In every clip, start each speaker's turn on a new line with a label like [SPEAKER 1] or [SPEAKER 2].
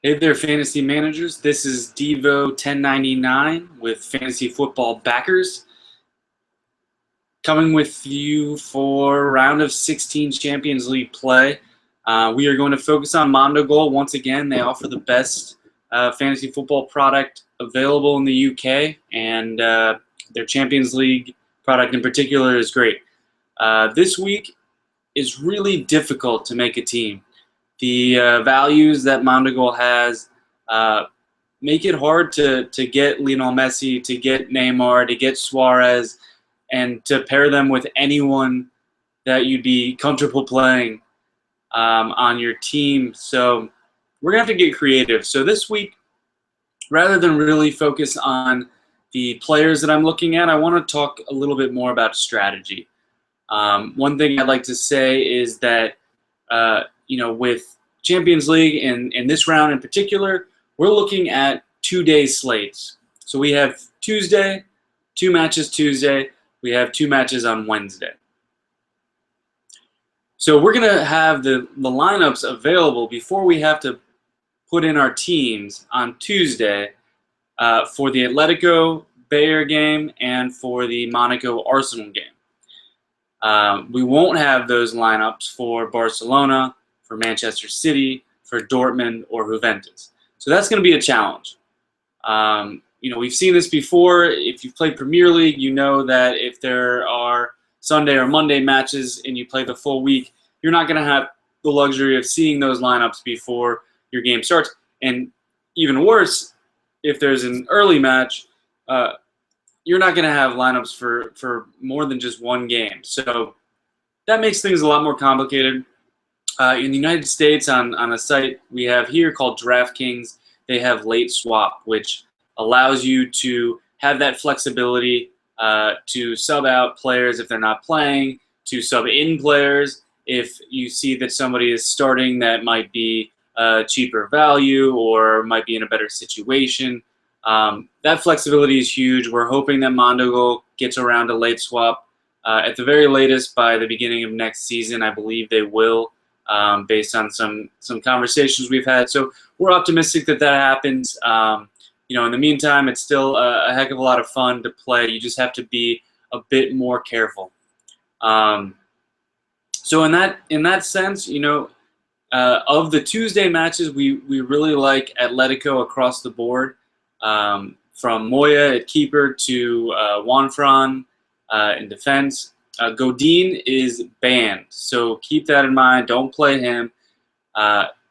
[SPEAKER 1] Hey there, fantasy managers. This is Devo 1099 with Fantasy Football Backers, coming with you for round of 16 Champions League play. We are going to focus on Mondogoal once again. They offer the best fantasy football product available in the UK, and their Champions League product in particular is great. This week is really difficult to make a team. The values that Mondogoal has make it hard to get Lionel Messi, to get Neymar, to get Suarez, and to pair them with anyone that you'd be comfortable playing on your team. So we're going to have to get creative. So this week, rather than really focus on the players that I'm looking at, I want to talk a little bit more about strategy. One thing I'd like to say is that with Champions League and in this round in particular, we're looking at 2-day slates. So we have Tuesday, 2 matches Tuesday. We have 2 matches on Wednesday. So we're going to have the lineups available before we have to put in our teams on Tuesday for the Atletico Bayer game and for the Monaco Arsenal game. We won't have those lineups for Barcelona, for Manchester City, for Dortmund, or Juventus. So that's going to be a challenge. We've seen this before. If you've played Premier League, you know that if there are Sunday or Monday matches and you play the full week, you're not going to have the luxury of seeing those lineups before your game starts. And even worse, if there's an early match, you're not going to have lineups for more than just one game. So that makes things a lot more complicated. In the United States, on a site we have here called DraftKings, they have late swap, which allows you to have that flexibility to sub out players if they're not playing, to sub in players if you see that somebody is starting that might be cheaper value or might be in a better situation. That flexibility is huge. We're hoping that Mondogoal gets around to late swap at the very latest by the beginning of next season. I believe they will, based on some conversations we've had. So we're optimistic that happens. In the meantime, it's still a heck of a lot of fun to play. You just have to be a bit more careful. So in that sense, of the Tuesday matches, we really like Atletico across the board. From Moya at keeper to Juanfran in defense. Godin is banned, so keep that in mind. Don't play him.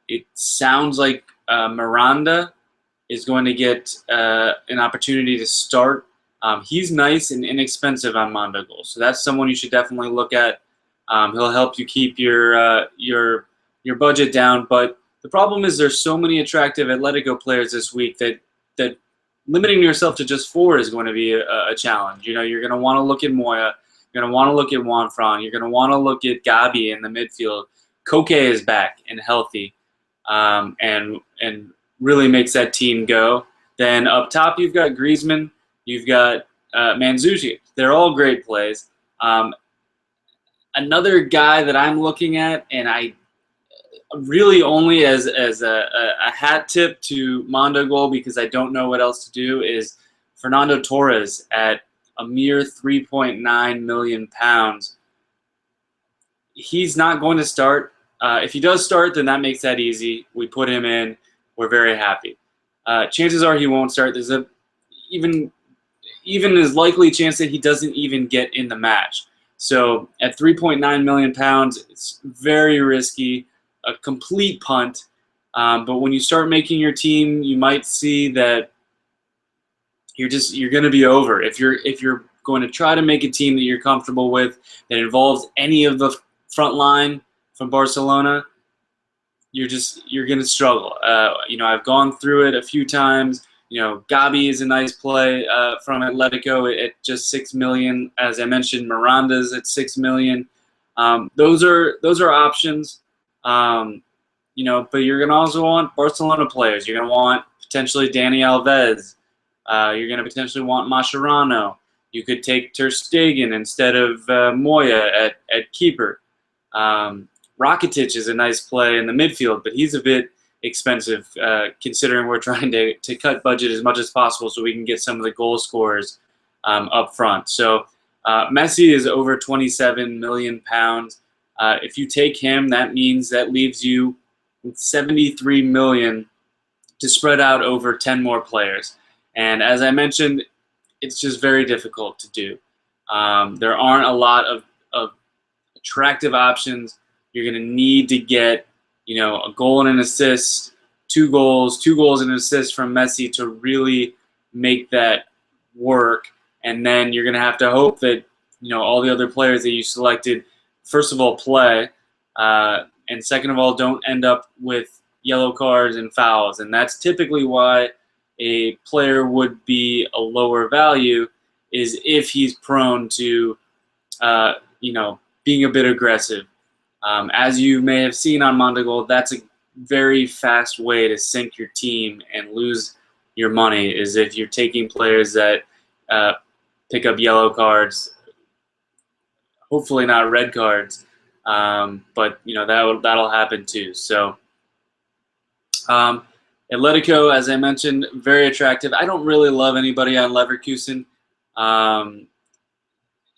[SPEAKER 1] It sounds like Miranda is going to get an opportunity to start. He's nice and inexpensive on Mondogoal, so that's someone you should definitely look at. He'll help you keep your budget down. But the problem is there's so many attractive Atletico players this week that limiting yourself to just 4 is going to be a challenge. You're going to want to look at Moya. You're going to want to look at Juanfran. You're going to want to look at Gabi in the midfield. Koke is back and healthy, and really makes that team go. Then up top, you've got Griezmann. You've got Mandzukic. They're all great plays. Another guy that I'm looking at, and I really only as a hat tip to Mondogoal because I don't know what else to do, is Fernando Torres at a mere £3.9 million. He's not going to start. If he does start, then that makes that easy. We put him in. We're very happy. Chances are he won't start. There's even as likely chance that he doesn't even get in the match. So at £3.9 million, it's very risky, a complete punt. But when you start making your team, you might see that you're going to be over. If you're going to try to make a team that you're comfortable with that involves any of the front line from Barcelona, you're going to struggle. I've gone through it a few times. Gabi is a nice play from Atletico at just $6 million. As I mentioned, Miranda's at $6 million. Those are options. But you're going to also want Barcelona players. You're going to want potentially Dani Alves. You're going to potentially want Mascherano. You could take Ter Stegen instead of Moya at keeper. Rakitic is a nice play in the midfield, but he's a bit expensive, considering we're trying to cut budget as much as possible so we can get some of the goal scorers up front. So Messi is over 27 million pounds. If you take him, that means that leaves you with 73 million to spread out over 10 more players. And as I mentioned, it's just very difficult to do. There aren't a lot of attractive options. You're going to need to get, a goal and an assist, two goals and an assist from Messi to really make that work. And then you're going to have to hope that, all the other players that you selected, first of all, play, and second of all, don't end up with yellow cards and fouls. And that's typically why a player would be a lower value, is if he's prone to, being a bit aggressive. As you may have seen on Mondogoal, that's a very fast way to sink your team and lose your money, is if you're taking players that pick up yellow cards, hopefully not red cards, but that'll happen too. So Atletico, as I mentioned, very attractive. I don't really love anybody on Leverkusen.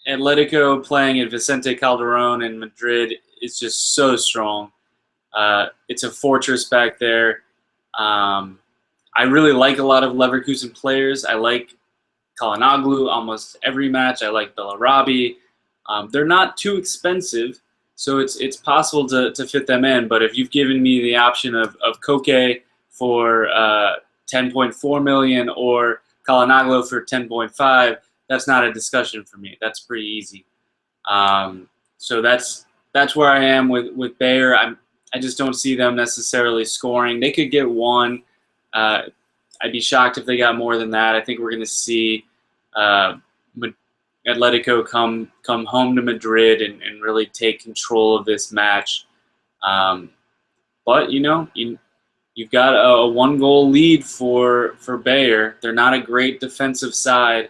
[SPEAKER 1] Atletico playing at Vicente Calderon in Madrid is just so strong. It's a fortress back there. I really like a lot of Leverkusen players. I like Calhanoglu almost every match. I like Bellarabi. They're not too expensive, so it's possible to fit them in. But if you've given me the option of Koke for 10.4 million or Calhanoglu for 10.5, that's not a discussion for me. That's pretty easy. So that's where I am with Bayer. I just don't see them necessarily scoring. They could get one. I'd be shocked if they got more than that. I think we're going to see Atletico come home to Madrid and really take control of this match. But you've got a 1-goal lead for Bayer. They're not a great defensive side,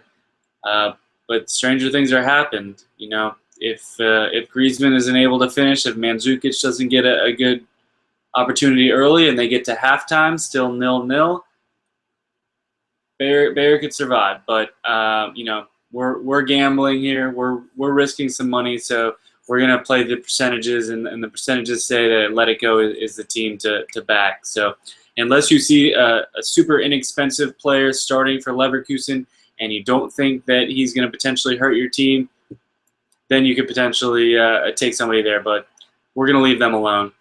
[SPEAKER 1] but stranger things are happened. If Griezmann isn't able to finish, if Mandzukic doesn't get a good opportunity early, and they get to halftime still 0-0, Bayer could survive. But we're gambling here. We're risking some money, so we're gonna play the percentages, and the percentages say that Atletico is the team to back. So unless you see a super inexpensive player starting for Leverkusen and you don't think that he's going to potentially hurt your team, then you could potentially take somebody there. But we're going to leave them alone.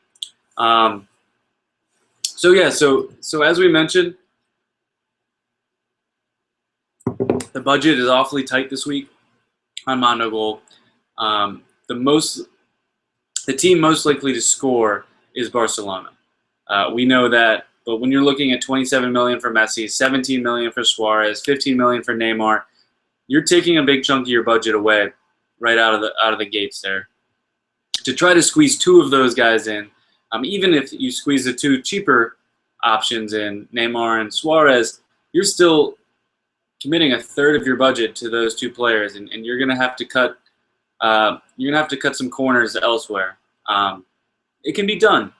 [SPEAKER 1] So as we mentioned, the budget is awfully tight this week on Mondogoal. The team most likely to score is Barcelona. We know that, but when you're looking at 27 million for Messi, 17 million for Suarez, 15 million for Neymar, you're taking a big chunk of your budget away right out of the gates there. To try to squeeze two of those guys in, even if you squeeze the two cheaper options in, Neymar and Suarez, you're still committing a third of your budget to those two players, and you're going to have to cut. You're gonna have to cut some corners elsewhere. It can be done,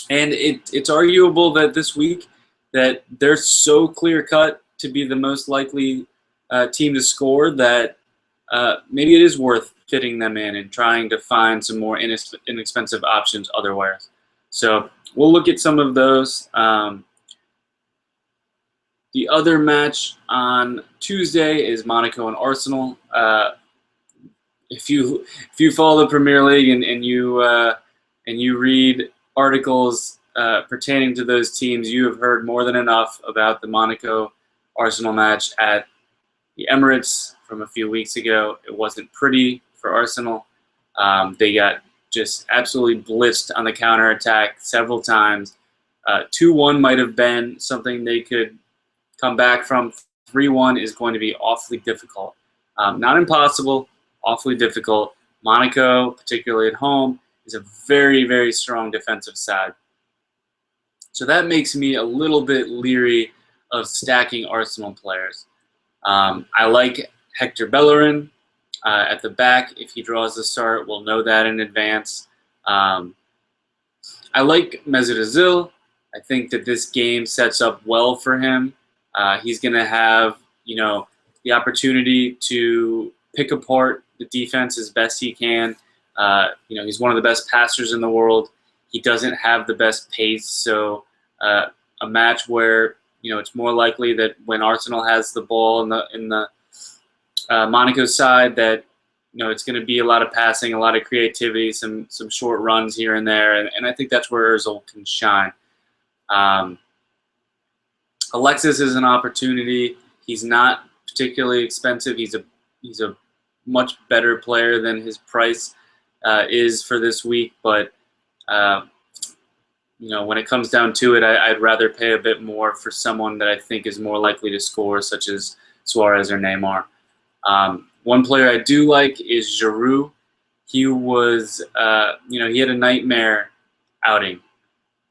[SPEAKER 1] and it's arguable that this week that they're so clear cut to be the most likely team to score that maybe it is worth fitting them in and trying to find some more inexpensive options otherwise. So we'll look at some of those. The other match on Tuesday is Monaco and Arsenal. If you follow the Premier League and you read articles pertaining to those teams, you have heard more than enough about the Monaco Arsenal match at the Emirates from a few weeks ago. It wasn't pretty for Arsenal. They got just absolutely blitzed on the counterattack several times. 2-1 might have been something they could come back from. 3-1 is going to be awfully difficult. Not impossible. Awfully difficult. Monaco, particularly at home, is a very, very strong defensive side. So that makes me a little bit leery of stacking Arsenal players. I like Hector Bellerin at the back. If he draws the start, we'll know that in advance. I like Mesut Ozil. I think that this game sets up well for him. He's going to have, the opportunity to pick apart the defense as best he can. He's one of the best passers in the world. He doesn't have the best pace, so a match where it's more likely that when Arsenal has the ball in the Monaco side, that it's going to be a lot of passing, a lot of creativity, some short runs here and there, and I think that's where Ozil can shine. Alexis is an opportunity. He's not particularly expensive. He's a much better player than his price is for this week, but when it comes down to it, I'd rather pay a bit more for someone that I think is more likely to score, such as Suarez or Neymar. One player I do like is Giroud. He was, he had a nightmare outing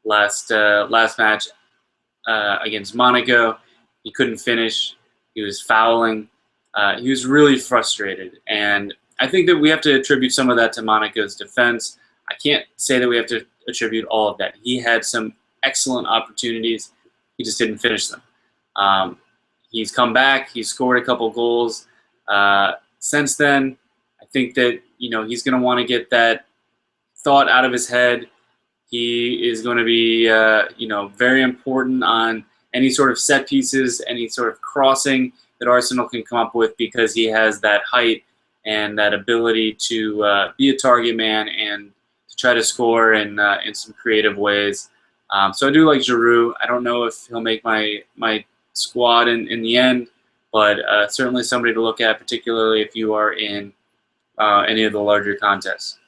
[SPEAKER 1] last match against Monaco. He couldn't finish. He was fouling. He was really frustrated, and I think that we have to attribute some of that to Monaco's defense. I can't say that we have to attribute all of that. He had some excellent opportunities. He just didn't finish them. He's come back. He's scored a couple goals since then. I think that he's going to want to get that thought out of his head. He is going to be very important on any sort of set pieces, any sort of crossing that Arsenal can come up with, because he has that height and that ability to be a target man and to try to score in some creative ways. So I do like Giroud. I don't know if he'll make my squad in the end, but certainly somebody to look at, particularly if you are in any of the larger contests.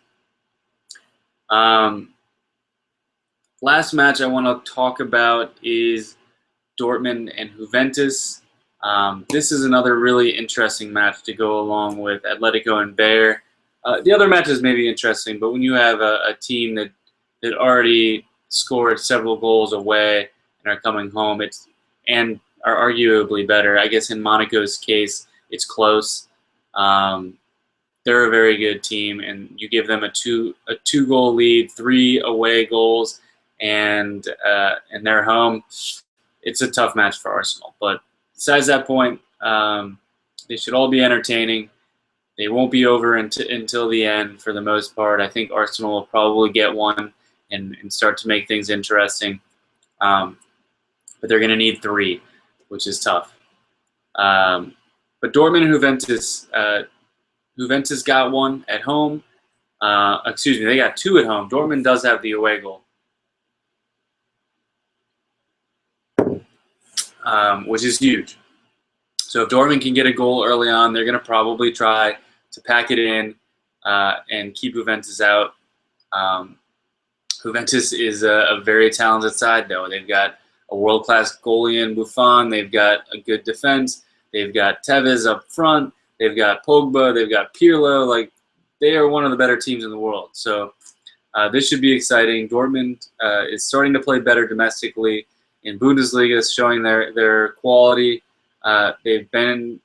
[SPEAKER 1] Last match I want to talk about is Dortmund and Juventus. This is another really interesting match to go along with Atletico and Bayer. The other matches may be interesting, but when you have a team that already scored several goals away and are coming home, and are arguably better. I guess in Monaco's case, it's close. They're a very good team, and you give them a two-goal lead, 3 away goals, and they're home. It's a tough match for Arsenal. But besides that point, they should all be entertaining. They won't be over until the end for the most part. I think Arsenal will probably get one and start to make things interesting. But they're going to need 3, which is tough. But Dortmund and Juventus, Juventus got one at home. They got 2 at home. Dortmund does have the away goal, which is huge. So if Dortmund can get a goal early on, they're going to probably try to pack it in and keep Juventus out. Juventus is a very talented side, though. They've got a world-class goalie in Buffon. They've got a good defense. They've got Tevez up front. They've got Pogba. They've got Pirlo. Like, they are one of the better teams in the world. So this should be exciting. Dortmund is starting to play better domestically in Bundesliga, showing their quality. They've been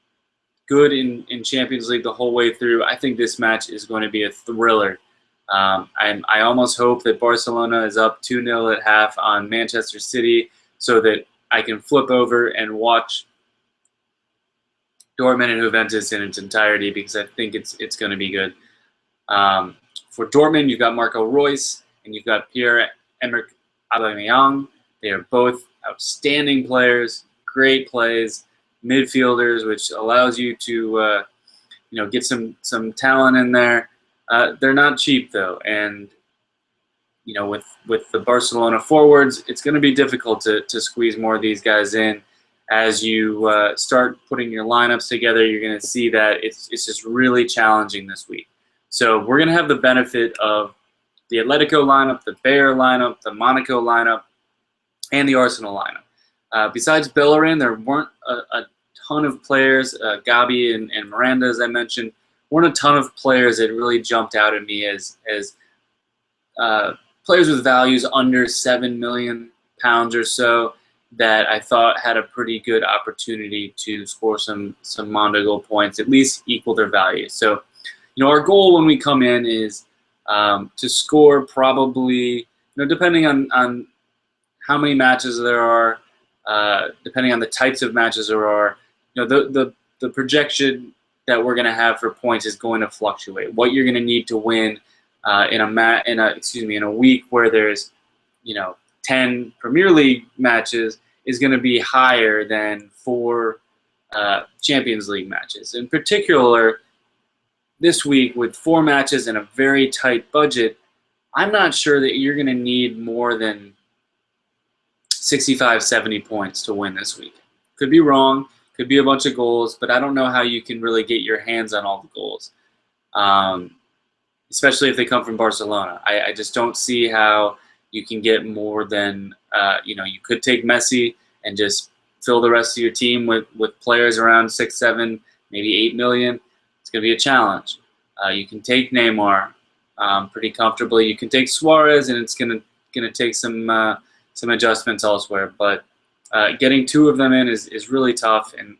[SPEAKER 1] good in Champions League the whole way through. I think this match is going to be a thriller. I almost hope that Barcelona is up 2-0 at half on Manchester City so that I can flip over and watch Dortmund and Juventus in its entirety, because I think it's going to be good. For Dortmund, you've got Marco Reus and you've got Pierre-Emerick Aubameyang. They are both outstanding players, great plays, midfielders, which allows you to get some talent in there. They're not cheap though, and with the Barcelona forwards, it's going to be difficult to squeeze more of these guys in. As you start putting your lineups together, you're going to see that it's just really challenging this week. So we're going to have the benefit of the Atletico lineup, the Bayer lineup, the Monaco lineup, and the Arsenal lineup. Besides Bellerin, there weren't a ton of players, Gabi and Miranda, as I mentioned, weren't a ton of players that really jumped out at me as players with values under £7 million or so that I thought had a pretty good opportunity to score some Mondial points, at least equal their value. So, our goal when we come in is to score probably, depending on how many matches there are, depending on the types of matches there are. The projection that we're going to have for points is going to fluctuate. What you're going to need to win in a week where there's 10 Premier League matches is going to be higher than 4 Champions League matches. In particular, this week with 4 matches and a very tight budget, I'm not sure that you're going to need more than 65, 70 points to win this week. Could be wrong, could be a bunch of goals, but I don't know how you can really get your hands on all the goals, especially if they come from Barcelona. I just don't see how you can get more than, you could take Messi and just fill the rest of your team with players around 6, 7, maybe 8 million. It's going to be a challenge. You can take Neymar pretty comfortably. You can take Suarez, and it's going to take some adjustments elsewhere. But getting 2 of them in is really tough. And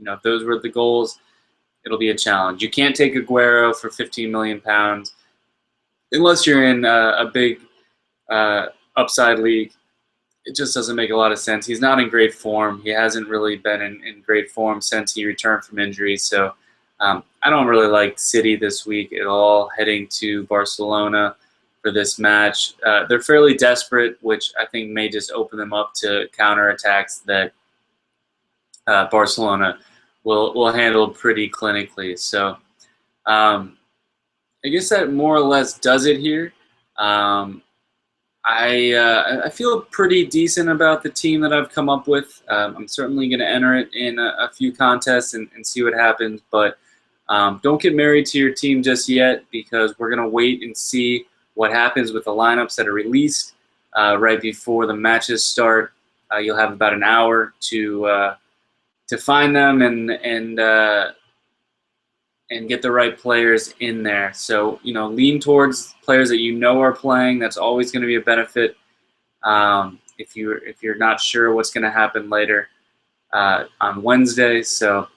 [SPEAKER 1] if those were the goals, it'll be a challenge. You can't take Aguero for £15 million unless you're in a big upside league. It just doesn't make a lot of sense. He's not in great form. He hasn't really been in great form since he returned from injury. So I don't really like City this week at all, heading to Barcelona for this match. They're fairly desperate, which I think may just open them up to counterattacks that Barcelona will handle pretty clinically. So I guess that more or less does it here. I feel pretty decent about the team that I've come up with. I'm certainly going to enter it in a few contests and see what happens, but don't get married to your team just yet, because we're going to wait and see what happens with the lineups that are released right before the matches start. You'll have about an hour to find them and get the right players in there. So lean towards players that are playing. That's always going to be a benefit if you're not sure what's going to happen later on Wednesday. So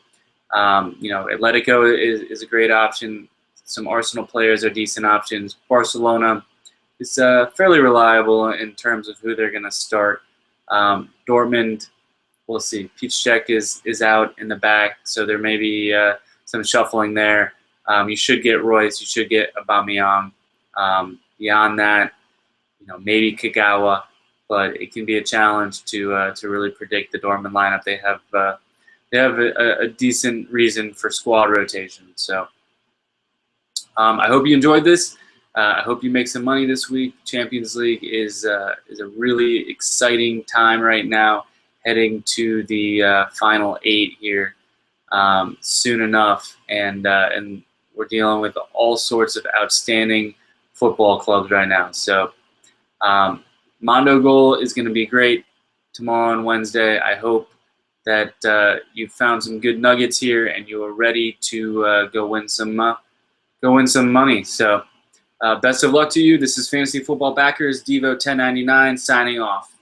[SPEAKER 1] Atletico is a great option. Some Arsenal players are decent options. Barcelona is fairly reliable in terms of who they're going to start. Dortmund, we'll see. Piszczek is out in the back, so there may be some shuffling there. You should get Royce. You should get Aubameyang. Beyond that, maybe Kagawa, but it can be a challenge to really predict the Dortmund lineup. They have a decent reason for squad rotation. So I hope you enjoyed this. I hope you make some money this week. Champions League is a really exciting time right now, heading to the final 8 here soon enough, and we're dealing with all sorts of outstanding football clubs right now. So Mondo Goal is going to be great tomorrow and Wednesday. I hope that you've found some good nuggets here and you are ready to go win some money. So best of luck to you. This is Fantasy Football Backers Devo 1099 signing off.